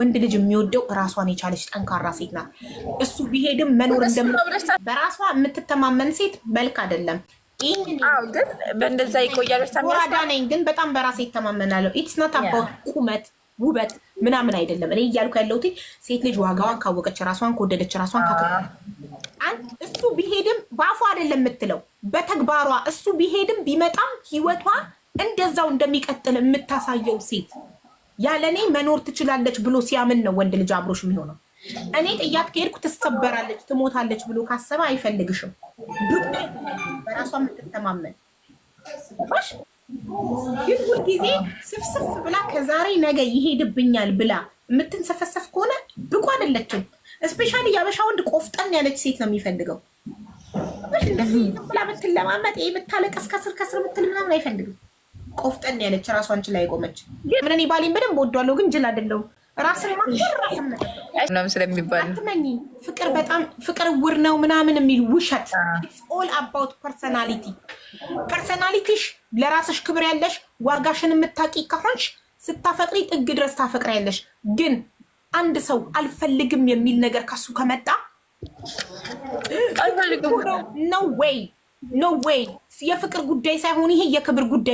ወንድ ልጅ የሚወደው ራሷን የቻለች ጠንካራ ሴት ናት። እሱ ቢሄድም መኖር በራሷ የምትተማመን ሴት መልክ አይደለም። ግን በእንደዛ ይቆያል። ወራዳ ነኝ ግን በጣም በራሴ ይተማመናለሁ። ኢትስ ኖት አባውት ቁመት ውበት ምናምን አይደለም። እኔ እያልኩ ያለሁት ሴት ልጅ ዋጋዋን ካወቀች፣ ራሷን ከወደደች፣ ራሷን እሱ ቢሄድም በአፏ አይደለም የምትለው በተግባሯ እሱ ቢሄድም ቢመጣም ህይወቷ እንደዛው እንደሚቀጥል የምታሳየው ሴት ያለኔ መኖር ትችላለች ብሎ ሲያምን ነው ወንድ ልጅ አብሮሽ የሚሆነው። እኔ ጥያት ከሄድኩ ትሰበራለች፣ ትሞታለች ብሎ ካሰበ አይፈልግሽም። በራሷ የምትተማመን ግን ሁልጊዜ ስፍስፍ ብላ ከዛሬ ነገ ይሄድብኛል ብላ የምትንሰፈሰፍ ከሆነ ብቁ አይደለችም። እስፔሻሊ ያበሻ ወንድ ቆፍጠን ያለች ሴት ነው የሚፈልገው። እንደዚህ ብላ ምትለማመጥ የምታለቀስ ከስር ከስር ምትል ምናምን አይፈልግም። ቆፍጠን ያለች ራሷን ችላ የቆመች ምን እኔ ባሌን በደንብ ወዷለሁ፣ ግን ጅል አይደለሁም። ራስን ማክበር ራስን ነው ስለሚባል ፍቅር በጣም ፍቅር ውር ነው ምናምን የሚል ውሸት። ኢትስ ኦል አባውት ፐርሰናሊቲ። ፐርሰናሊቲሽ ለራስሽ ክብር ያለሽ ዋጋሽን የምታቂ ከሆንሽ ስታፈቅሪ ጥግ ድረስ ታፈቅሪያለሽ። ግን አንድ ሰው አልፈልግም የሚል ነገር ከሱ ከመጣ ኖ ዌይ የፍቅር ጉዳይ ሳይሆን ይሄ የክብር ጉዳይ